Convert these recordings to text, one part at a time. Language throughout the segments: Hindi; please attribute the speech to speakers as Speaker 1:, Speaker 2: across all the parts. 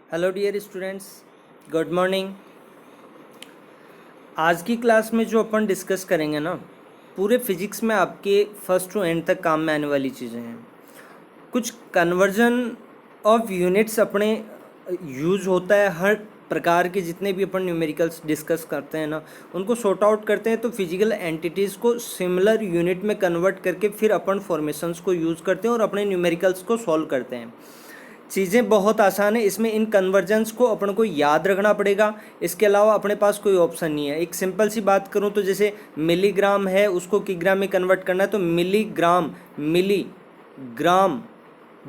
Speaker 1: Hello dear students, good morning. आज की क्लास में जो अपन डिस्कस करेंगे ना, पूरे फिजिक्स में आपके फर्स्ट टू एंड तक काम में आने वाली चीज़ें हैं। कुछ कन्वर्जन ऑफ यूनिट्स अपने यूज होता है हर प्रकार के, जितने भी अपन न्यूमेरिकल्स डिस्कस करते हैं ना, उनको सॉर्ट आउट करते हैं तो फिजिकल एंटिटीज़ को सिमिलर यूनिट में कन्वर्ट करके फिर अपन फॉर्मेशंस को यूज़ करते हैं और अपने न्यूमेरिकल्स को सॉल्व करते हैं। चीज़ें बहुत आसान है, इसमें इन कन्वर्जन्स को अपन को याद रखना पड़ेगा। इसके अलावा अपने पास कोई ऑप्शन नहीं है। एक सिंपल सी बात करूं तो जैसे मिलीग्राम है, उसको किग्राम में कन्वर्ट करना है तो मिलीग्राम, मिलीग्राम,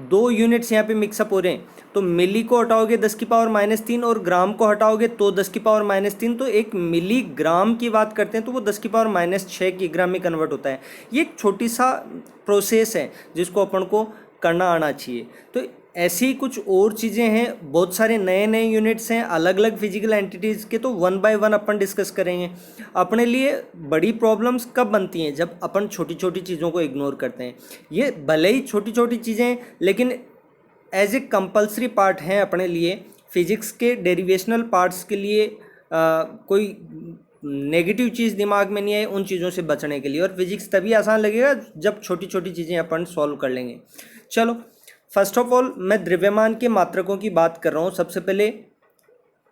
Speaker 1: दो यूनिट्स यहाँ पे मिक्सअप हो रहे हैं। तो मिली को हटाओगे 10⁻³ और ग्राम को हटाओगे तो 10⁻³। तो एक मिलीग्राम की बात करते हैं तो वो 10⁻6 किग्राम में कन्वर्ट होता है। ये एक छोटी सा प्रोसेस है जिसको अपन को करना आना चाहिए। तो ऐसी कुछ और चीज़ें हैं, बहुत सारे नए नए यूनिट्स हैं अलग अलग फिजिकल एंटिटीज़ के, तो one by one upon discuss करेंगे। अपने लिए बड़ी प्रॉब्लम्स कब बनती हैं? जब अपन छोटी छोटी चीज़ों को इग्नोर करते हैं। ये भले ही छोटी छोटी चीज़ें लेकिन एज ए कंपल्सरी पार्ट हैं अपने लिए। फिजिक्स के डेरिवेशनल पार्ट्स के लिए कोई नेगेटिव चीज़ दिमाग में नहीं आए उन चीज़ों से बचने के लिए। और फिजिक्स तभी आसान लगेगा जब छोटी छोटी चीज़ें अपन सॉल्व कर लेंगे। चलो, फर्स्ट ऑफ ऑल मैं द्रव्यमान के मात्रकों की बात कर रहा हूँ। सबसे पहले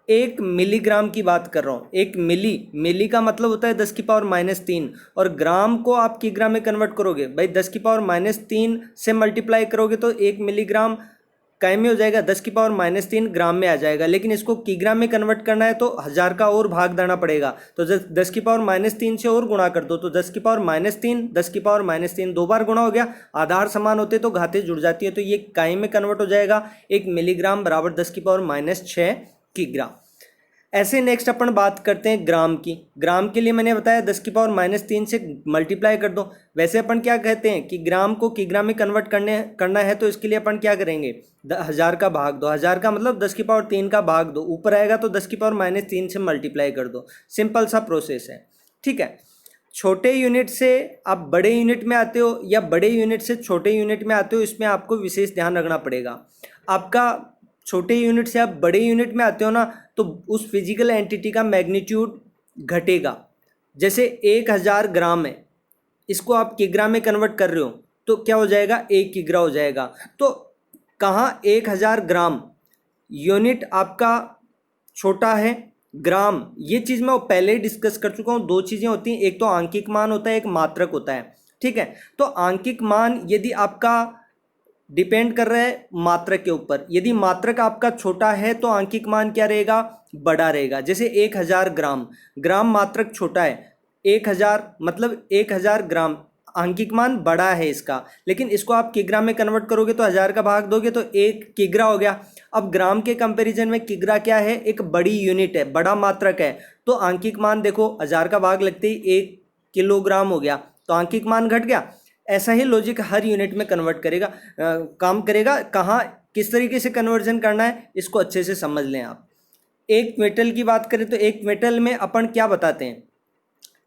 Speaker 1: एक मिलीग्राम की बात कर रहा हूँ। एक मिली का मतलब होता है 10⁻³ और ग्राम को आप किग्राम में कन्वर्ट करोगे भाई 10⁻³ से मल्टीप्लाई करोगे तो एक मिलीग्राम काय में हो जाएगा, 10⁻³ ग्राम में आ जाएगा। लेकिन इसको किग्राम में कन्वर्ट करना है तो 1000 का और भाग देना पड़ेगा, तो 10⁻³ से और गुणा कर दो तो 10⁻³ 10⁻³ दो बार गुणा हो गया। आधार समान होते तो घातें जुड़ जाती है, तो ये काय में कन्वर्ट हो जाएगा। एक मिलीग्राम बराबर 10⁻6 किग्रा। ऐसे नेक्स्ट अपन बात करते हैं ग्राम की। ग्राम के लिए मैंने बताया 10⁻³ से मल्टीप्लाई कर दो। वैसे अपन क्या कहते हैं कि ग्राम को किग्राम में कन्वर्ट करना है तो इसके लिए अपन क्या करेंगे, 1000 का भाग दो। 1000 का मतलब 10⁻³ का भाग दो, ऊपर आएगा तो 10⁻³ से मल्टीप्लाई कर दो। सिंपल सा प्रोसेस है, ठीक है। छोटे यूनिट से आप बड़े यूनिट में आते हो या बड़े यूनिट से छोटे यूनिट में आते हो, इसमें आपको विशेष ध्यान रखना पड़ेगा। आपका छोटे यूनिट से आप बड़े यूनिट में आते हो ना, तो उस फिजिकल एंटिटी का मैग्नीट्यूड घटेगा। जैसे 1000 ग्राम है, इसको आप किग्रा में कन्वर्ट कर रहे हो तो क्या हो जाएगा, 1 किग्रा हो जाएगा। तो कहाँ 1000 ग्राम यूनिट आपका छोटा है, ग्राम, ये चीज़ मैं पहले ही डिस्कस कर चुका हूँ। दो चीज़ें होती हैं, एक तो आंकिक मान होता है, एक मात्रक होता है, ठीक है। तो आंकिक मान यदि आपका डिपेंड कर रहा है मात्रक के ऊपर, यदि मात्रक आपका छोटा है तो आंकिक मान क्या रहेगा, बड़ा रहेगा। जैसे 1000 ग्राम, ग्राम मात्रक छोटा है, 1000 मतलब 1000 ग्राम, आंकिक मान बड़ा है इसका, लेकिन इसको आप किग्रा में कन्वर्ट करोगे तो 1000 का भाग दोगे तो 1 किग्रा हो गया। अब ग्राम के कंपैरिजन में किग्रा क्या है, एक बड़ी यूनिट है, बड़ा मात्रक है, तो आंकिक मान देखो 1000 का भाग लगते ही 1 किलोग्राम हो गया, तो आंकिक मान घट गया। ऐसा ही लॉजिक हर यूनिट में कन्वर्ट करेगा, काम करेगा। कहाँ किस तरीके से कन्वर्जन करना है इसको अच्छे से समझ लें आप। एक मेटल की बात करें तो एक मेटल में अपन क्या बताते हैं,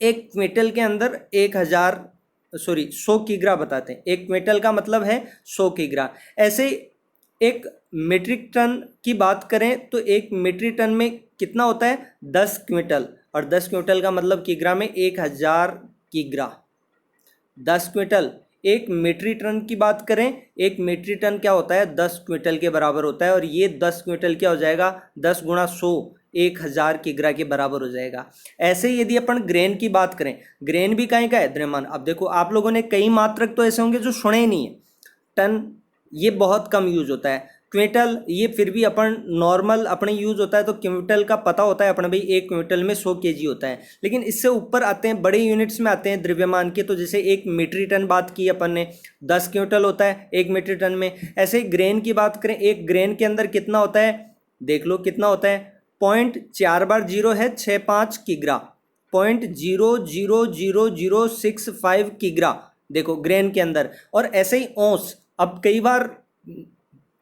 Speaker 1: एक मेटल के अंदर 100 किग्रा बताते हैं। एक मेटल का मतलब है 100 किग्रा। ऐसे एक मीट्रिक टन की बात करें तो एक मीट्रिक टन में कितना होता है, 10 क्विंटल, और 10 क्विंटल का मतलब किग्रा में 1000 किग्रा, 10 क्विंटल। एक मीट्रिक टन की बात करें, एक मीट्रिक टन क्या होता है, 10 क्विंटल के बराबर होता है। और ये 10 क्विंटल क्या हो जाएगा, 10 गुणा 100, 1000 किग्रा के बराबर हो जाएगा। ऐसे ही यदि अपन ग्रेन की बात करें, ग्रेन भी कहीं का है, द्रव्यमान। अब देखो आप लोगों ने कई मात्रक तो ऐसे होंगे जो सुने ही नहीं है। टन ये बहुत कम यूज होता है, क्विंटल ये फिर भी अपन नॉर्मल अपने यूज होता है, तो क्विंटल का पता होता है अपने भाई, एक क्विंटल में 100 केजी होता है। लेकिन इससे ऊपर आते हैं, बड़े यूनिट्स में आते हैं द्रव्यमान के, तो जैसे एक मीट्रिक टन बात की अपन ने, 10 क्विंटल होता है एक मीट्रिक टन में। ऐसे ही ग्रेन की बात करें, एक ग्रेन के अंदर कितना होता है, देख लो कितना होता है, 0.4 बार 0 है 65 किग्रा, 0.00065 किग्रा, देखो ग्रेन के अंदर। और ऐसे ही औंस। अब कई बार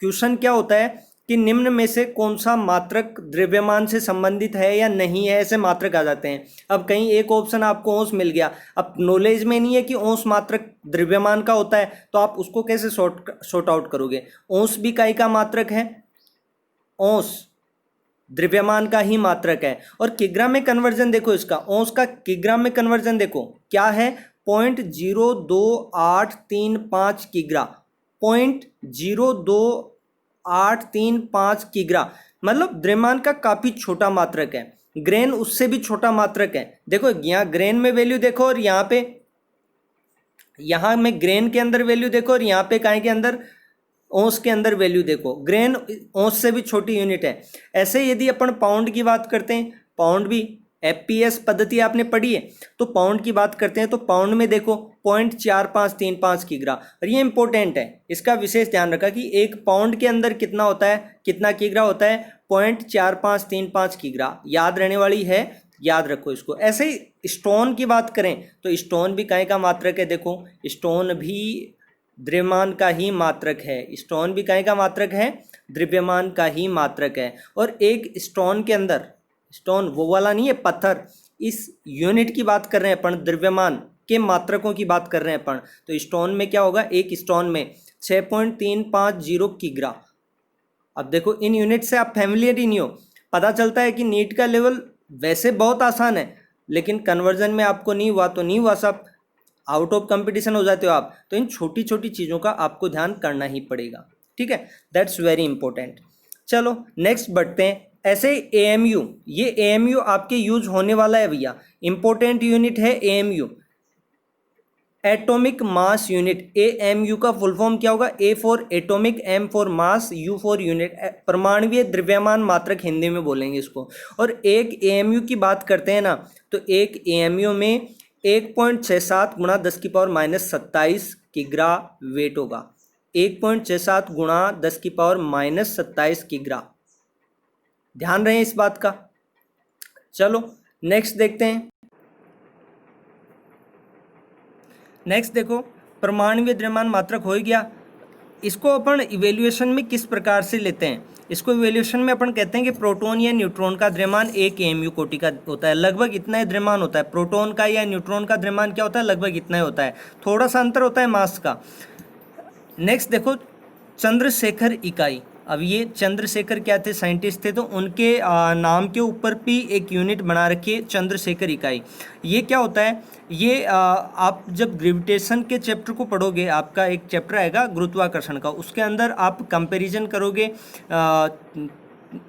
Speaker 1: क्वेश्चन क्या होता है कि निम्न में से कौन सा मात्रक द्रव्यमान से संबंधित है या नहीं है, ऐसे मात्रक आ जाते हैं। अब कहीं एक ऑप्शन आपको औंस मिल गया, अब नॉलेज में नहीं है कि औंस मात्रक द्रव्यमान का होता है, तो आप उसको कैसे सॉर्ट आउट करोगे। औंस भी काई का मात्रक है, औंस द्रव्यमान का ही मात्रक है। और किग्रा में कन्वर्जन देखो, इसका औंस का किग्रा में कन्वर्जन देखो क्या है, 0.02835 किग्रा, 0.02835 किग्रा, मतलब द्रव्यमान का काफी छोटा मात्रक है। ग्रेन उससे भी छोटा मात्रक है। देखो यहाँ ग्रेन में वैल्यू देखो, और यहाँ में ग्रेन के अंदर वैल्यू देखो, और यहाँ पे काय के अंदर, औंस के अंदर वैल्यू देखो। ग्रेन औंस से भी छोटी यूनिट है। ऐसे यदि अपन पाउंड की बात करते हैं, पाउंड भी एफपीएस पद्धति आपने पढ़ी है, तो पाउंड की बात करते हैं तो पाउंड में देखो 0.4535 किग्रा। और ये इंपॉर्टेंट है, इसका विशेष ध्यान रखा कि एक पाउंड के अंदर कितना होता है, कितना किग्रा होता है, 0.4535 किग्रा। याद रहने वाली है, याद रखो इसको। ऐसे ही स्टोन की बात करें तो स्टोन भी काय का मात्रक है, देखो स्टोन भी द्रव्यमान का ही मात्रक है। स्टोन भी काय का मात्रक है, द्रव्यमान का ही मात्रक है। और एक स्टोन के अंदर, स्टोन वो वाला नहीं है पत्थर, इस यूनिट की बात कर रहे हैं अपन, द्रव्यमान के मात्रकों की बात कर रहे हैं अपन। तो स्टोन में क्या होगा, एक स्टोन में 6.350 किग्रा। अब देखो इन यूनिट से आप फैमिलियर ही नहीं हो, पता चलता है कि नीट का लेवल वैसे बहुत आसान है, लेकिन कन्वर्जन में आपको नहीं हुआ तो नहीं हुआ, सब आउट ऑफ कंपटीशन हो जाते हो आप। तो इन छोटी छोटी चीज़ों का आपको ध्यान करना ही पड़ेगा, ठीक है, दैट्स वेरी इंपॉर्टेंट। चलो नेक्स्ट बढ़ते हैं। ऐसे एएमयू, ये एएमयू आपके यूज होने वाला है भैया, इंपॉर्टेंट यूनिट है AMU, atomic mass unit. AMU का फुल फॉर्म क्या होगा, A for atomic, M for mass, U for unit, परमाणुीय द्रव्यमान मात्रक हिंदी में बोलेंगे इसको। और एक एएमयू की बात करते हैं ना, तो एक एएमयू में 1.67 गुणा 10 की पावर माइनस 27 किग्रा वेट होगा। 1.67 गुणा 10 की पावर माइनस 27 किग्रा, ध्यान रहे इस बात का। चलो नेक्स्ट देखते हैं। नेक्स्ट देखो, परमाणुीय द्रव्यमान मात्रक हो गया। इसको अपन इवेल्युएशन में किस प्रकार से लेते हैं, इसको इवेल्युएशन में अपन कहते हैं कि प्रोटॉन या न्यूट्रॉन का द्रव्यमान एक एएमयू कोटि का होता है, लगभग इतना ही द्रव्यमान होता है। प्रोटॉन का या न्यूट्रॉन का द्रव्यमान क्या होता है, लगभग इतना ही होता है, थोड़ा सा अंतर होता है मास का। नेक्स्ट देखो, चंद्रशेखर इकाई। अब ये चंद्रशेखर क्या थे, साइंटिस्ट थे, तो उनके नाम के ऊपर भी एक यूनिट बना रखी है, चंद्रशेखर इकाई। ये क्या होता है, ये आप जब ग्रेविटेशन के चैप्टर को पढ़ोगे, आपका एक चैप्टर आएगा गुरुत्वाकर्षण का, उसके अंदर आप कंपैरिजन करोगे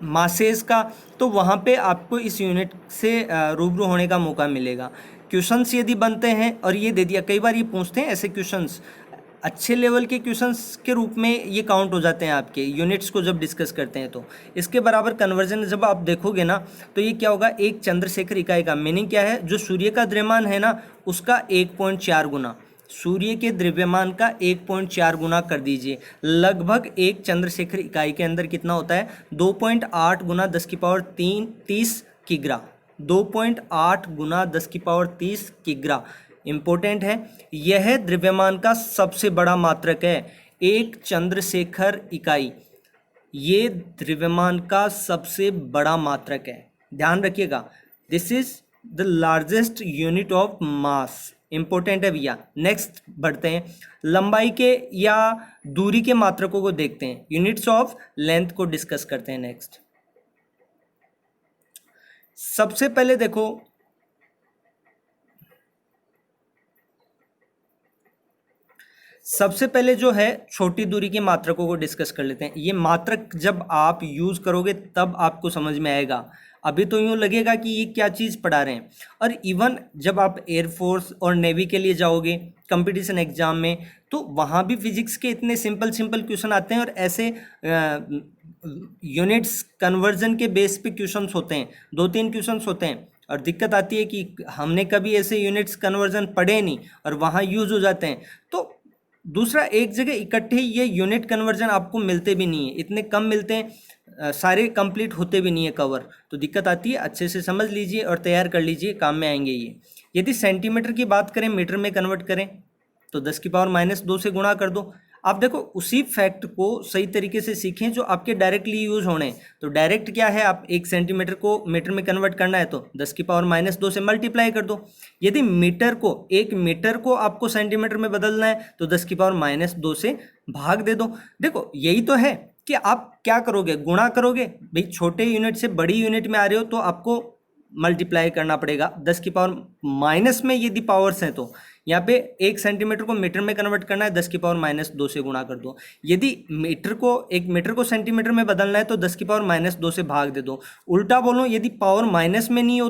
Speaker 1: मासेस का, तो वहाँ पे आपको इस यूनिट से रूबरू होने का मौका मिलेगा। क्वेश्चंस यदि बनते हैं, और ये दे दिया, कई बार ये पूछते हैं ऐसे क्वेश्चंस, अच्छे लेवल के क्वेश्चंस के रूप में ये काउंट हो जाते हैं आपके यूनिट्स को जब डिस्कस करते हैं। तो इसके बराबर कन्वर्जन जब आप देखोगे ना, तो ये क्या होगा, एक चंद्रशेखर इकाई का मीनिंग क्या है, जो सूर्य का द्रव्यमान है ना, उसका 1.4 गुना, सूर्य के द्रव्यमान का 1.4 गुना कर दीजिए। लगभग एक चंद्रशेखर इकाई के अंदर कितना होता है, 2.8 गुना 10 की पावर 30 किग्रा, 2.8 गुना 10 की पावर 30 किग्रा। इंपॉर्टेंट है, यह द्रव्यमान का सबसे बड़ा मात्रक है, एक चंद्रशेखर इकाई, ये द्रव्यमान का सबसे बड़ा मात्रक है, ध्यान रखिएगा। This is the largest unit of mass, important है भैया। नेक्स्ट बढ़ते हैं, लंबाई के या दूरी के मात्रकों को देखते हैं, यूनिट्स ऑफ लेंथ को डिस्कस करते हैं। नेक्स्ट सबसे पहले देखो, सबसे पहले जो है छोटी दूरी के मात्रकों को डिस्कस कर लेते हैं। ये मात्रक जब आप यूज़ करोगे तब आपको समझ में आएगा, अभी तो यूँ लगेगा कि ये क्या चीज़ पढ़ा रहे हैं। और इवन जब आप एयरफोर्स और नेवी के लिए जाओगे कंपटीशन एग्जाम में, तो वहाँ भी फिजिक्स के इतने सिंपल सिंपल क्वेश्चन आते हैं, और ऐसे यूनिट्स कन्वर्जन के बेस पे क्वेश्चंस होते हैं, 2-3 क्वेश्चंस होते हैं। और दिक्कत आती है कि हमने कभी ऐसे यूनिट्स कन्वर्जन पढ़े नहीं और वहाँ यूज़ हो जाते हैं। तो दूसरा, एक जगह इकट्ठे ये यूनिट कन्वर्जन आपको मिलते भी नहीं है, इतने कम मिलते हैं, सारे कंप्लीट होते भी नहीं है कवर, तो दिक्कत आती है। अच्छे से समझ लीजिए और तैयार कर लीजिए, काम में आएंगे ये। यदि सेंटीमीटर की बात करें, मीटर में कन्वर्ट करें, तो 10 की पावर माइनस 2 से गुणा कर दो। आप देखो उसी फैक्ट को सही तरीके से सीखें जो आपके डायरेक्टली यूज होने। तो डायरेक्ट क्या है, आप 1 सेंटीमीटर को मीटर में कन्वर्ट करना है तो 10 की पावर माइनस 2 से मल्टीप्लाई कर दो। यदि मीटर को, 1 मीटर को आपको सेंटीमीटर में बदलना है तो 10 की पावर माइनस 2 से भाग दे दो। देखो यही तो है, कि आप क्या करोगे, गुणा करोगे। भाई छोटे यूनिट से बड़ी यूनिट में आ रहे हो तो आपको मल्टीप्लाई करना पड़ेगा 10 की पावर माइनस में, यदि पावर्स हैं तो यहाँ पे 1 सेंटीमीटर को मीटर में कन्वर्ट करना है, 10 की पावर माइनस 2 से गुणा कर दो। यदि एक मीटर को सेंटीमीटर में बदलना है तो 10 की पावर माइनस 2 से भाग दे दो। उल्टा बोलो, यदि पावर माइनस में नहीं हो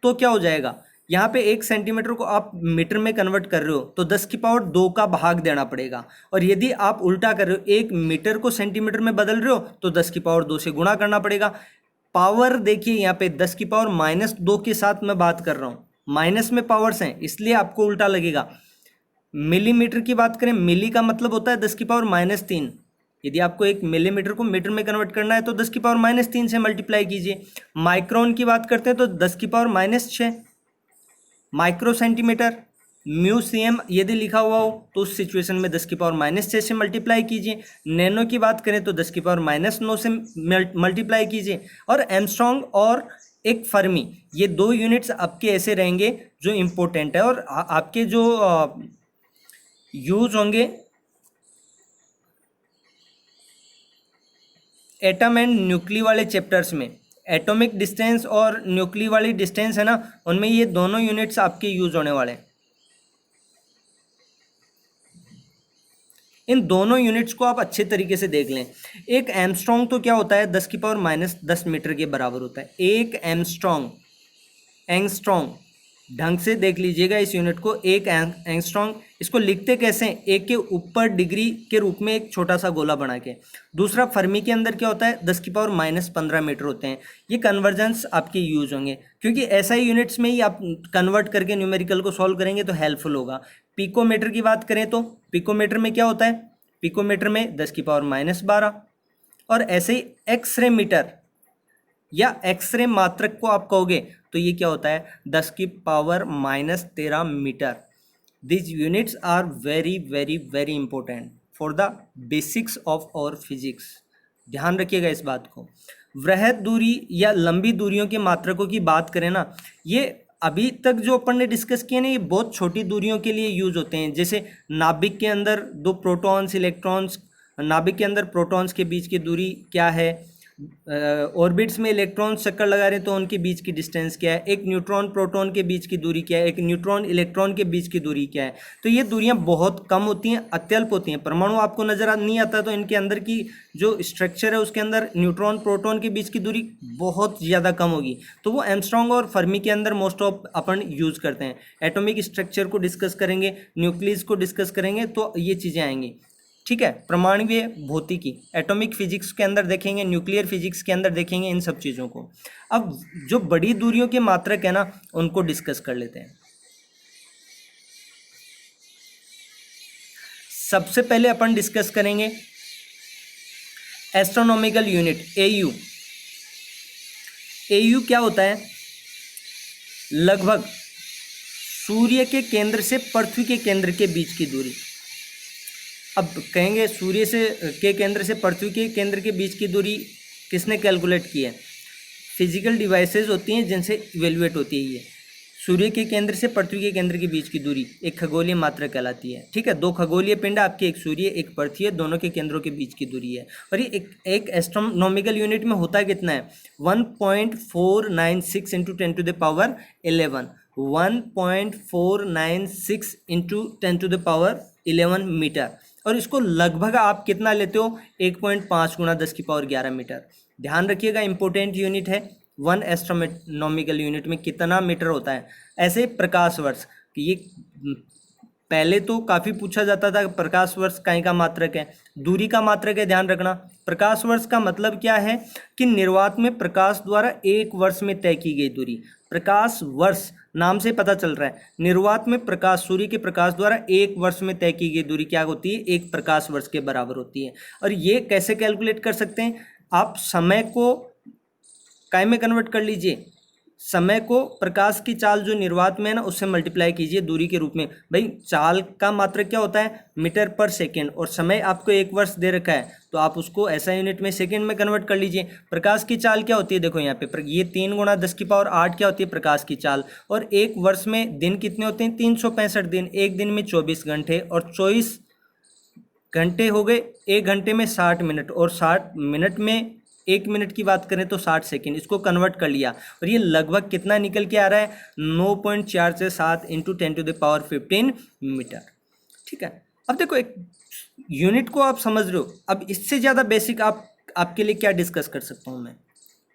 Speaker 1: तो क्या हो जाएगा, यहाँ पे 1 सेंटीमीटर को आप मीटर में कन्वर्ट कर रहे हो तो 10 की पावर 2 का भाग देना पड़ेगा। और यदि आप उल्टा कर रहे हो, 1 मीटर को सेंटीमीटर में बदल रहे हो तो 10 की पावर 2 से गुणा करना पड़ेगा। पावर देखिए यहाँ पे 10 की पावर माइनस 2 के साथ मैं बात कर रहा हूँ, माइनस में पावर्स हैं इसलिए आपको उल्टा लगेगा। मिलीमीटर की बात करें, मिली का मतलब होता है 10 की पावर माइनस 3। यदि आपको 1 मिलीमीटर को मीटर में कन्वर्ट करना है तो 10 की पावर माइनस 3 से मल्टीप्लाई कीजिए। माइक्रोन की बात करते हैं तो 10 की power minus 6। Micro centimetre, museum यदि लिखा हुआ हो तो उस सिचुएशन में 10 की पावर माइनस 6 से मल्टीप्लाई कीजिए। नैनो की बात करें तो 10 की पावर माइनस 9 से मल्टीप्लाई कीजिए। और एमस्ट्रॉन्ग और एक फर्मी, ये 2 यूनिट्स आपके ऐसे रहेंगे जो इम्पोर्टेंट है और आपके जो यूज होंगे एटम एंड न्यूक्ली वाले चैप्टर्स में। एटॉमिक डिस्टेंस और न्यूक्ली वाली डिस्टेंस है ना, उनमें ये दोनों यूनिट्स आपके यूज होने वाले हैं। इन दोनों यूनिट्स को आप अच्छे तरीके से देख लें। एक एमस्ट्रॉन्ग तो क्या होता है, 10 की पावर माइनस 10 मीटर के बराबर होता है। एक एंगस्ट्रॉन्ग ढंग से देख लीजिएगा इस यूनिट को। एक एंगस्ट्रॉन्ग, इसको लिखते कैसे हैं, एक के ऊपर डिग्री के रूप में एक छोटा सा गोला बना के। दूसरा फर्मी के अंदर क्या होता है, 10 की पावर माइनस 15 मीटर होते हैं। ये कन्वर्जेंस आपके यूज होंगे क्योंकि ऐसा ही यूनिट्स में ही आप कन्वर्ट करके न्यूमेरिकल को सॉल्व करेंगे तो हेल्पफुल होगा। पिकोमीटर की बात करें तो पिकोमीटर में क्या होता है, पिकोमीटर में 10 की पावर माइनस 12। और ऐसे ही एक्सरे मीटर या एक्सरे मात्रक को आप कहोगे तो ये क्या होता है, 10 की power minus 13 metre. These units are very very very important for the basics of our physics। ध्यान रखिएगा इस बात को। वृहद दूरी या लंबी दूरियों के मात्रकों की बात करें ना, ये अभी तक जो अपन ने डिस्कस किए ना, ये बहुत छोटी दूरियों के लिए यूज होते हैं। जैसे नाभिक के अंदर 2 प्रोटॉन्स इलेक्ट्रॉन्स, नाभिक के अंदर प्रोटॉन्स के बीच की दूरी क्या है, ऑर्बिट्स में इलेक्ट्रॉन चक्कर लगा रहे हैं तो उनके बीच की डिस्टेंस क्या है, एक न्यूट्रॉन प्रोटॉन के बीच की दूरी क्या है, एक न्यूट्रॉन इलेक्ट्रॉन के बीच की दूरी क्या है। तो ये दूरियां बहुत कम होती हैं, अत्यल्प होती हैं। परमाणु आपको नजर नहीं आता तो इनके अंदर की जो स्ट्रक्चर है उसके अंदर न्यूट्रॉन प्रोटॉन के बीच की दूरी बहुत ज़्यादा कम होगी, तो वो एमस्ट्रॉन्ग और फर्मी के अंदर मोस्ट ऑफ अपन यूज़ करते हैं। एटॉमिक स्ट्रक्चर को डिस्कस करेंगे, न्यूक्लियस को डिस्कस करेंगे तो ये चीज़ें आएंगी। ठीक है, परमाणुीय भौतिकी, एटॉमिक फिजिक्स के अंदर देखेंगे, न्यूक्लियर फिजिक्स के अंदर देखेंगे इन सब चीज़ों को। अब जो बड़ी दूरियों के मात्रक है ना, उनको डिस्कस कर लेते हैं। सबसे पहले अपन डिस्कस करेंगे एस्ट्रोनॉमिकल यूनिट, एयू। एयू क्या होता है, लगभग सूर्य के केंद्र से पृथ्वी के केंद्र के बीच की दूरी। अब कहेंगे सूर्य से के केंद्र से पृथ्वी के केंद्र के बीच की दूरी किसने कैलकुलेट की है, फिजिकल डिवाइसेस होती हैं जिनसे इवेल्युएट होती है ये। सूर्य के केंद्र से पृथ्वी के केंद्र के बीच की दूरी एक खगोलीय मात्रा कहलाती है। ठीक है, 2 खगोलीय पिंड आपके, एक सूर्य एक पृथ्वी है, दोनों के केंद्रों के बीच की दूरी है। और ये एक एस्ट्रोनॉमिकल यूनिट में होता कितना है, 1.496 into 10 to the power 11, 1.496 into 10 to the power 11 metre. और इसको लगभग आप कितना लेते हो, 1.5 गुणा 10 की पावर 11 मीटर। ध्यान रखिएगा, इंपॉर्टेंट यूनिट है। 1 एस्ट्रोनॉमिकल यूनिट में कितना मीटर होता है। ऐसे प्रकाश वर्ष, ये पहले तो काफ़ी पूछा जाता था प्रकाश वर्ष काहे का मात्रक है, दूरी का मात्रक है। ध्यान रखना, प्रकाश वर्ष का मतलब क्या है कि निर्वात में प्रकाश द्वारा 1 वर्ष में तय की गई दूरी। प्रकाश वर्ष नाम से पता चल रहा है, निर्वात में प्रकाश, सूर्य के प्रकाश द्वारा 1 वर्ष में तय की गई दूरी क्या होती है, 1 प्रकाश वर्ष के बराबर होती है। और ये कैसे कैलकुलेट कर सकते हैं, आप समय को काय में कन्वर्ट कर लीजिए, समय को प्रकाश की चाल जो निर्वात में है ना उससे मल्टीप्लाई कीजिए दूरी के रूप में। भाई चाल का मात्रक क्या होता है, मीटर पर सेकेंड, और समय आपको 1 वर्ष दे रखा है तो आप उसको ऐसा यूनिट में सेकेंड में कन्वर्ट कर लीजिए। प्रकाश की चाल क्या होती है, देखो यहाँ पे ये 3 गुणा 10 की पावर 8 क्या होती है प्रकाश की चाल। और 1 वर्ष में दिन कितने होते हैं, 365 दिन, एक दिन में 24 घंटे, और 24 घंटे हो गए, 1 घंटे में 60 मिनट, और 60 मिनट में 1 मिनट की बात करें तो 60 सेकेंड। इसको कन्वर्ट कर लिया और ये लगभग कितना निकल के आ रहा है, 9.467 इंटू 10⁻15 मीटर। ठीक है, अब देखो एक यूनिट को आप समझ रहे हो, अब इससे ज़्यादा बेसिक आपके लिए क्या डिस्कस कर सकता हूँ मैं।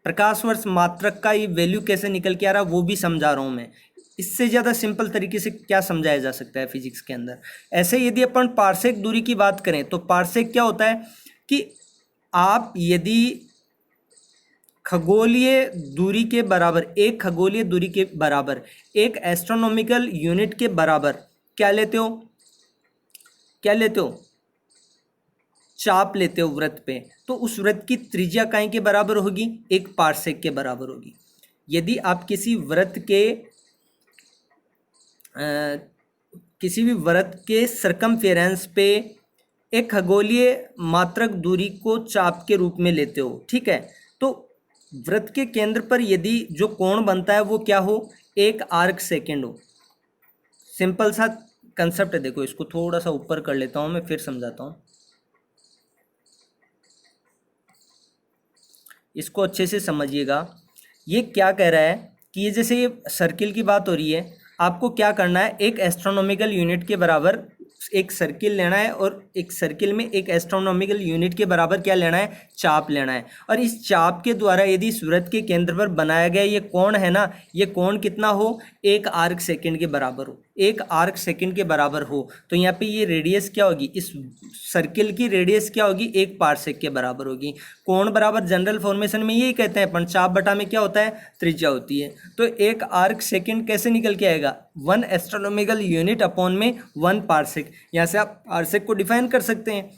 Speaker 1: प्रकाश वर्ष मात्रक का ये वैल्यू कैसे निकल के आ रहा है वो भी समझा रहा हूँ मैं। इससे ज़्यादा सिंपल तरीके से क्या समझाया जा सकता है फिजिक्स के अंदर। ऐसे यदि अपन पार्सेक दूरी की बात करें तो पार्सेक क्या होता है कि आप यदि खगोलीय दूरी के बराबर, एक खगोलीय दूरी के बराबर एक एस्ट्रोनॉमिकल यूनिट के बराबर क्या लेते हो, क्या लेते हो, चाप लेते हो वृत्त पे, तो उस वृत्त की त्रिज्या काय के बराबर होगी, 1 पार्सेक के बराबर होगी। यदि आप किसी भी वृत्त के सरकमफेरेंस पे एक खगोलीय मात्रक दूरी को चाप के रूप में लेते हो, ठीक है, तो वृत्त के केंद्र पर यदि जो कोण बनता है वो क्या हो, 1 आर्क सेकेंड हो। सिंपल सा कंसेप्ट है, देखो इसको थोड़ा सा ऊपर कर लेता हूं मैं, फिर समझाता हूं। इसको अच्छे से समझिएगा। ये क्या कह रहा है कि ये जैसे ये सर्किल की बात हो रही है, आपको क्या करना है, एक एस्ट्रोनॉमिकल यूनिट के बराबर एक सर्किल लेना है और एक सर्किल में एक एस्ट्रोनॉमिकल यूनिट के बराबर क्या लेना है, चाप लेना है। और इस चाप के द्वारा यदि इस वृत्त के केंद्र पर बनाया गया ये कोण है ना, ये कोण कितना हो, 1 आर्क सेकेंड के बराबर हो, 1 आर्क सेकेंड के बराबर हो, तो यहाँ पे ये रेडियस क्या होगी, इस सर्किल की रेडियस क्या होगी, 1 पार्सेक के बराबर होगी। कोण बराबर जनरल फॉर्मेशन में यही कहते हैं अपन, चाप बटा में क्या होता है, त्रिज्या होती है। तो 1 आर्क सेकेंड कैसे निकल के आएगा, 1 एस्ट्रोनॉमिकल यूनिट अपॉन में 1 पार्सेक। यहाँ से आप पार्सेक को डिफाइन कर सकते हैं।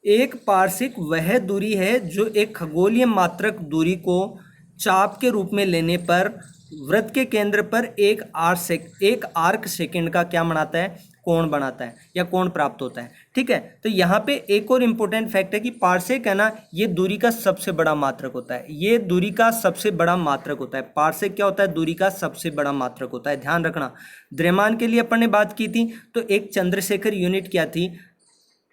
Speaker 1: 1 पार्सेक वह दूरी है जो एक खगोलीय मात्रक दूरी को चाप के रूप में लेने पर वृत्त के केंद्र पर एक आर्क सेकेंड का क्या बनाता है, कोण बनाता है या कोण प्राप्त होता है। ठीक है, तो यहाँ पे एक और इम्पोर्टेंट फैक्ट है कि पार्सेक है ना, ये दूरी का सबसे बड़ा मात्रक होता है, ये दूरी का सबसे बड़ा मात्रक होता है। पार्सेक क्या होता है, दूरी का सबसे बड़ा मात्रक होता है, ध्यान रखना। द्रव्यमान के लिए अपन ने बात की थी तो एक चंद्रशेखर यूनिट क्या थी,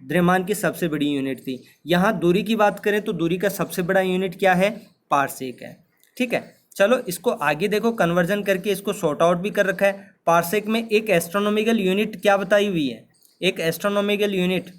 Speaker 1: द्रव्यमान की सबसे बड़ी यूनिट थी। यहाँ दूरी की बात करें तो दूरी का सबसे बड़ा यूनिट क्या है, पार्सेक है। ठीक है, चलो इसको आगे देखो, कन्वर्जन करके इसको सॉर्ट आउट भी कर रखा है। पार्सेक में एक एस्ट्रोनॉमिकल यूनिट क्या बताई हुई है, एक एस्ट्रोनॉमिकल यूनिट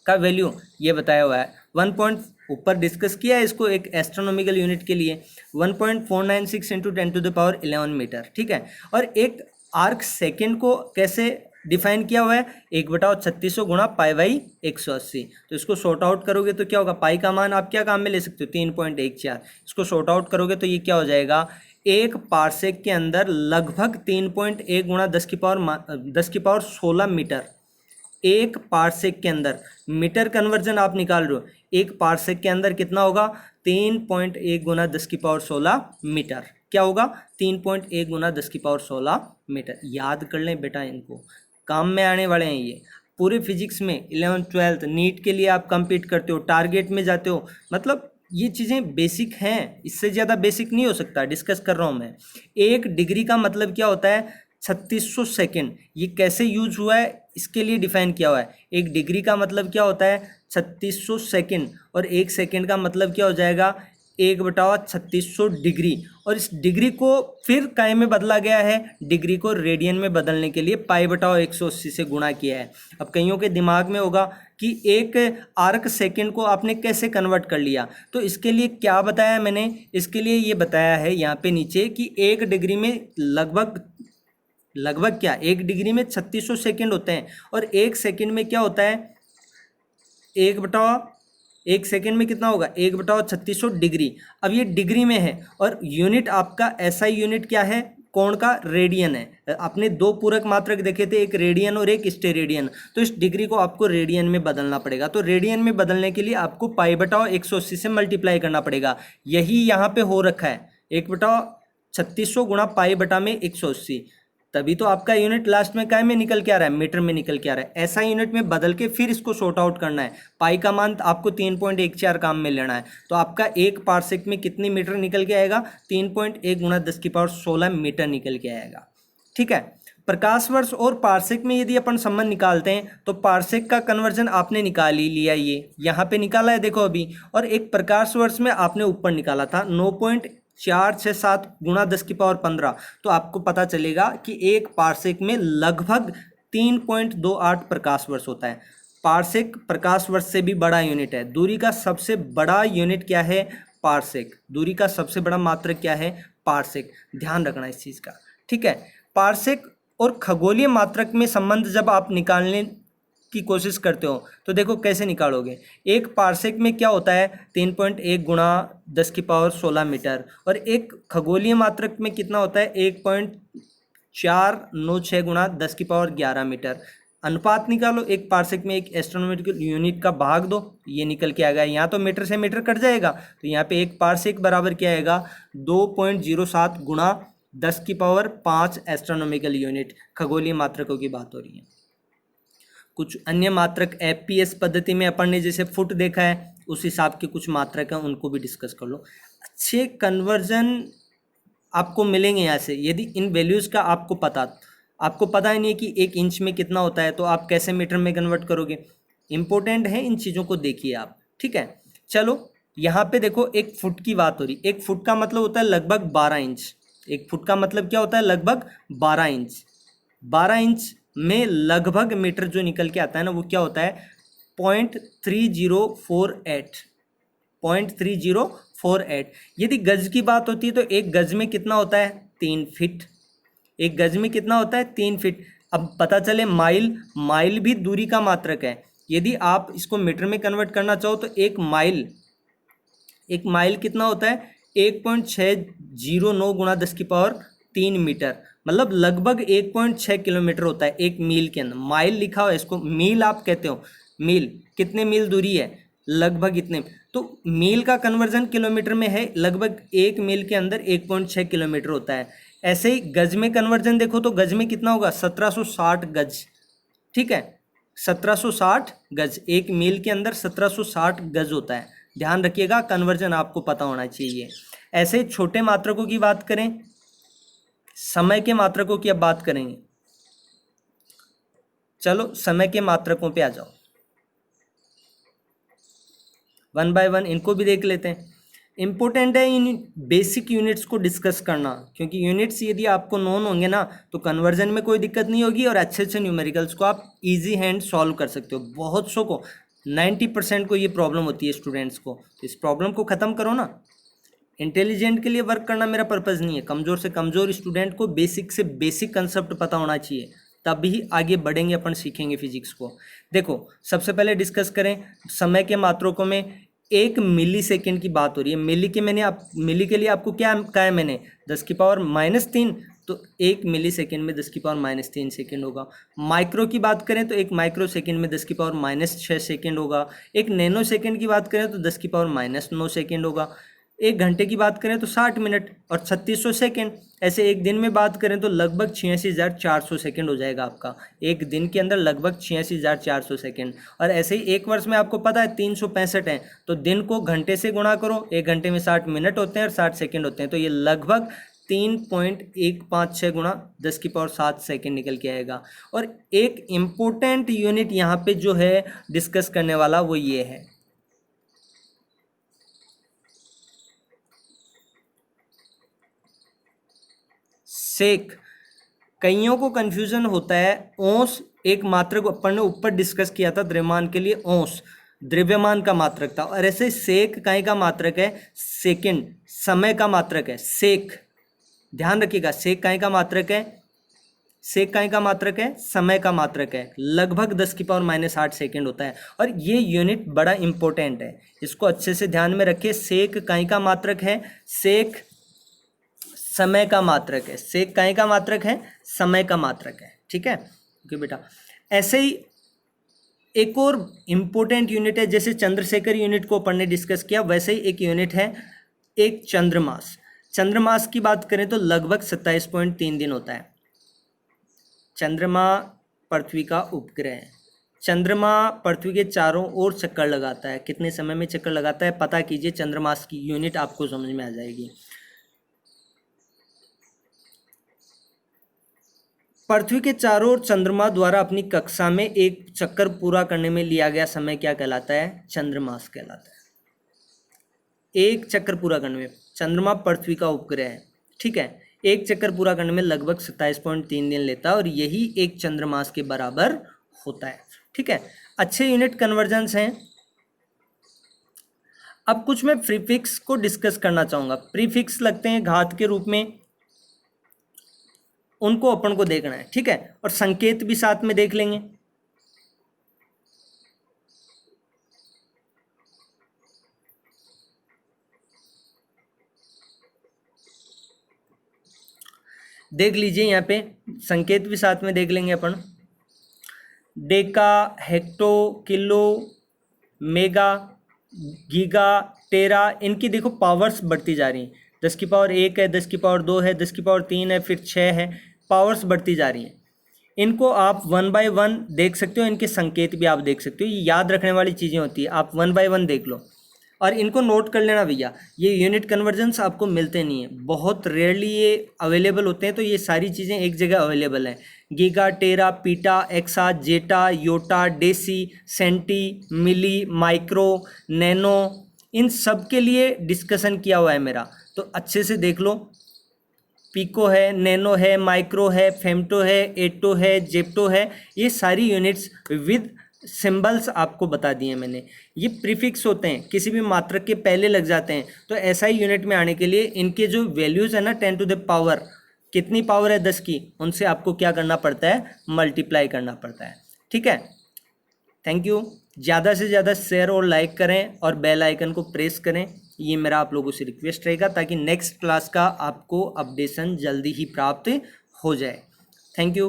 Speaker 1: का वैल्यू ये बताया हुआ है 1 पॉइंट, ऊपर डिस्कस किया है इसको, एक एस्ट्रोनॉमिकल यूनिट के लिए 1.496 इंटू 10⁻11 मीटर। ठीक है, और एक आर्क सेकेंड को कैसे डिफाइन किया हुआ है, 1/3600 गुणा π/180। तो इसको सॉर्ट आउट करोगे तो क्या होगा, पाई का मान आप क्या काम में ले सकते हो, 3.14। इसको सॉर्ट आउट करोगे तो ये क्या हो जाएगा, एक पार्सेक के अंदर लगभग 3.1 गुणा 10⁻16 मीटर। एक पार्सेक के अंदर, मीटर कन्वर्जन आप निकाल रहे हो, एक पार्सेक के अंदर कितना होगा, 3.1 गुणा 10⁻16 मीटर। क्या होगा, 3.1 गुणा 10⁻16 मीटर। याद कर लें बेटा, इनको काम में आने वाले हैं ये पूरे फिजिक्स में। 11th 12th नीट के लिए आप compete करते हो, टारगेट में जाते हो, मतलब ये चीज़ें बेसिक हैं, इससे ज़्यादा बेसिक नहीं हो सकता। डिस्कस कर रहा हूँ मैं। 1 डिग्री का मतलब क्या होता है, 3600 सेकेंड। ये कैसे यूज हुआ है इसके लिए डिफाइन किया हुआ है। 1 डिग्री का मतलब क्या होता है, 3600 सेकेंड, और 1 सेकेंड का मतलब क्या हो जाएगा, 1/3600 डिग्री। और इस डिग्री को फिर काय में बदला गया है, डिग्री को रेडियन में बदलने के लिए π/180 से गुणा किया है। अब कईयों के दिमाग में होगा कि एक आर्क सेकेंड को आपने कैसे कन्वर्ट कर लिया, तो इसके लिए क्या बताया मैंने, इसके लिए ये बताया है यहाँ पे नीचे कि 1 डिग्री में लगभग क्या, 1 डिग्री में 3600 सेकेंड होते हैं, और 1 सेकेंड में क्या होता है, 1 सेकेंड में कितना होगा, 1/3600 डिग्री। अब ये डिग्री में है, और यूनिट आपका एसआई यूनिट क्या है, कोण का रेडियन है। आपने 2 पूरक मात्रक देखे थे, एक रेडियन और एक स्टेरेडियन, तो इस डिग्री को आपको रेडियन में बदलना पड़ेगा। तो रेडियन में बदलने के लिए आपको π/180 से मल्टीप्लाई करना पड़ेगा। यही यहाँ पे हो रखा है, 1/3600 गुणा π/180, तभी तो आपका यूनिट लास्ट में काय में निकल के आ रहा है, मीटर में निकल के आ रहा है। ऐसा यूनिट में बदल के फिर इसको शॉर्ट आउट करना है। पाई का मान आपको 3.14 काम में लेना है, तो आपका 1 पार्सेक में कितनी मीटर निकल के आएगा, 3.1 गुणा 10⁻16 मीटर निकल के आएगा। ठीक है, प्रकाश वर्ष और पार्सेक में यदि अपन संबंध निकालते हैं तो पार्सेक का कन्वर्जन आपने निकाल ही लिया, ये यहाँ पे निकाला है देखो अभी, और एक प्रकाश वर्ष में आपने ऊपर निकाला था 9.467 गुणा 10⁻15। तो आपको पता चलेगा कि एक पार्सेक में लगभग 3.28 प्रकाश वर्ष होता है। पार्सेक प्रकाश वर्ष से भी बड़ा यूनिट है। दूरी का सबसे बड़ा यूनिट क्या है? पार्सेक। दूरी का सबसे बड़ा मात्रक क्या है? पार्सेक। ध्यान रखना इस चीज़ का, ठीक है। पार्सेक और खगोलीय मात्रक में संबंध जब आप निकालने की कोशिश करते हो तो देखो कैसे निकालोगे। एक पार्सेक में क्या होता है? 3.1 गुणा 10⁻16 मीटर, और एक खगोलीय मात्रक में कितना होता है? 1.496 गुणा 10⁻11 मीटर। अनुपात निकालो, एक पार्सेक में एक एस्ट्रोनॉमिकल यूनिट का भाग दो, ये निकल के आएगा। यहाँ तो मीटर से मीटर कट जाएगा, तो यहाँ पे एक पार्सेक बराबर क्या आएगा? 2.07 गुणा 10⁵ एस्ट्रोनॉमिकल यूनिट। खगोलीय मात्रकों की बात हो रही है। कुछ अन्य मात्रक एफपीएस पद्धति में अपन ने जैसे फुट देखा है, उस हिसाब के कुछ मात्रक हैं, उनको भी डिस्कस कर लो। अच्छे कन्वर्जन आपको मिलेंगे यहाँ से यदि इन वैल्यूज़ का आपको पता ही नहीं कि 1 इंच में कितना होता है, तो आप कैसे मीटर में कन्वर्ट करोगे? इंपॉर्टेंट है, इन चीज़ों को देखिए आप, ठीक है। चलो यहाँ पे देखो, 1 फुट की बात हो रही। 1 फुट का मतलब होता है लगभग 12 इंच। 1 फुट का मतलब क्या होता है? लगभग 12 इंच। 12 इंच में लगभग मीटर जो निकल के आता है ना, वो क्या होता है? 0.3048। 0.3048। यदि गज की बात होती है तो एक गज में कितना होता है? 3 फीट। एक गज में कितना होता है? 3 फीट। अब पता चले माइल भी दूरी का मात्रक है। यदि आप इसको मीटर में कन्वर्ट करना चाहो तो एक माइल कितना होता है? 1.609 गुणा 10⁻3 मीटर, मतलब लगभग 1.6 किलोमीटर होता है एक मील के अंदर। माइल लिखा हो, इसको मील आप कहते हो। मील, कितने मील दूरी है? लगभग इतने। तो मील का कन्वर्जन किलोमीटर में है, लगभग 1 मील के अंदर 1.6 किलोमीटर होता है। ऐसे ही गज में कन्वर्जन देखो तो गज में कितना होगा? 1760 गज, ठीक है। 1760 गज, 1 मील के अंदर 1760 गज होता है। ध्यान रखिएगा, कन्वर्जन आपको पता होना चाहिए। ऐसे ही छोटे मात्रकों की बात करें, समय के मात्रकों की अब बात करेंगे। चलो समय के मात्रकों पे आ जाओ, 1 बाय 1 इनको भी देख लेते हैं। इम्पोर्टेंट है इन बेसिक यूनिट्स को डिस्कस करना, क्योंकि यूनिट्स यदि आपको नोन होंगे ना तो कन्वर्जन में कोई दिक्कत नहीं होगी, और अच्छे अच्छे न्यूमेरिकल्स को आप इजी हैंड सॉल्व कर सकते हो। बहुत सौ को 90% को ये प्रॉब्लम होती है स्टूडेंट्स को, तो इस प्रॉब्लम को ख़त्म करो ना। इंटेलिजेंट के लिए वर्क करना मेरा पर्पज़ नहीं है। कमज़ोर से कमज़ोर स्टूडेंट को बेसिक से बेसिक कंसेप्ट पता होना चाहिए, तभी आगे बढ़ेंगे, अपन सीखेंगे फिजिक्स को। देखो सबसे पहले डिस्कस करें समय के मात्रकों में। 1 मिली सेकेंड की बात हो रही है। मिली के लिए आपको क्या कहा है मैंने? 10⁻³ तो 1 मिली सेकेंड में 10⁻³ सेकेंड होगा। माइक्रो की बात करें तो 1 माइक्रो सेकेंड में 10⁻6 सेकेंड होगा। एक नैनो सेकेंड की बात करें तो 10⁻9 सेकेंड होगा। 1 घंटे की बात करें तो 60 मिनट और 3600 सेकेंड। ऐसे एक दिन में बात करें तो लगभग 86,400 सेकेंड हो जाएगा आपका। एक दिन के अंदर लगभग 86,400 सेकेंड। और ऐसे ही एक वर्ष में आपको पता है 365 हैं, तो दिन को घंटे से गुणा करो। 1 घंटे में 60 मिनट होते हैं और 60 सेकेंड होते हैं, तो ये लगभग 3.156 गुणा 10⁻7 सेकेंड निकल के आएगा। और एक इम्पोर्टेंट यूनिट यहाँ पे जो है डिस्कस करने वाला वो ये है, सेक। कईयों को कंफ्यूजन होता है। औंस एक मात्रक अपन ने ऊपर डिस्कस किया था द्रव्यमान के लिए, औंस द्रव्यमान का मात्रक था, और ऐसे सेक काहे का मात्रक है? सेकंड, समय का मात्रक है सेक। ध्यान रखिएगा, सेक काहे का मात्रक है? सेक काहे का मात्रक है? समय का मात्रक है। लगभग 10⁻8 सेकेंड होता है, और ये यूनिट बड़ा इंपॉर्टेंट है, इसको अच्छे से ध्यान में रखिए। सेक काहे का मात्रक है? सेक समय का मात्रक है। सेक काहे का मात्रक है? समय का मात्रक है, ठीक है। ओके बेटा। ऐसे ही एक और इम्पोर्टेंट यूनिट है, जैसे चंद्रशेखर यूनिट को अपन ने डिस्कस किया, वैसे ही एक यूनिट है एक चंद्रमास। चंद्रमास की बात करें तो लगभग 27.3 दिन होता है। चंद्रमा पृथ्वी का उपग्रह है। चंद्रमा पृथ्वी के चारों ओर चक्कर लगाता है। कितने समय में चक्कर लगाता है पता कीजिए, चंद्रमास की यूनिट आपको समझ में आ जाएगी। पृथ्वी के चारों ओर चंद्रमा द्वारा अपनी कक्षा में एक चक्कर पूरा करने में लिया गया समय क्या कहलाता है? चंद्रमास कहलाता है। एक चक्कर पूरा करने में, चंद्रमा पृथ्वी का उपग्रह है, ठीक है, एक चक्कर पूरा करने में लगभग 27.3 दिन लेता है और यही एक चंद्रमास के बराबर होता है, ठीक है। अच्छे यूनिट कन्वर्जन्स हैं। अब कुछ मैं प्रीफिक्स को डिस्कस करना चाहूँगा। प्रीफिक्स लगते हैं घात के रूप में, उनको अपन को देखना है, ठीक है, और संकेत भी साथ में देख लेंगे। देख लीजिए यहाँ पे संकेत भी साथ में देख लेंगे अपन। Deca, hecto, kilo, mega, giga, tera, इनकी देखो पावर्स बढ़ती जा रही हैं। 10 की पावर 1 है, 10 की पावर 2 है, 10 की पावर 3 है, फिर 6 है, पावर्स बढ़ती जा रही हैं। इनको आप 1 बाय 1 देख सकते हो, इनके संकेत भी आप देख सकते हो। ये याद रखने वाली चीज़ें होती है, आप 1 बाय 1 देख लो और इनको नोट कर लेना भैया। ये यूनिट कन्वर्जन्स आपको मिलते नहीं हैं, बहुत रेयरली ये अवेलेबल होते हैं, तो ये सारी चीज़ें एक जगह अवेलेबल हैं। गीगा, टेरा, पीटा, एक्सा, जेटा, योटा, डेसी, सेंटी, मिली, माइक्रो, नैनो, इन सब के लिए डिस्कशन किया हुआ है मेरा, तो अच्छे से देख लो। पिको है, नैनो है, माइक्रो है, फेम्टो है, एटो है, जेप्टो है, ये सारी यूनिट्स विद सिंबल्स आपको बता दिए मैंने। ये प्रीफिक्स होते हैं, किसी भी मात्रक के पहले लग जाते हैं, तो एसआई यूनिट में आने के लिए इनके जो वैल्यूज़ है ना 10 टू द पावर, कितनी पावर है 10 की, उनसे आपको क्या करना पड़ता है? मल्टीप्लाई करना पड़ता है, ठीक है। Thank you. ज़्यादा से ज़्यादा शेयर और लाइक करें और बेल आइकन को प्रेस करें, ये मेरा आप लोगों से रिक्वेस्ट रहेगा, ताकि नेक्स्ट क्लास का आपको अपडेशन जल्दी ही प्राप्त हो जाए। Thank you.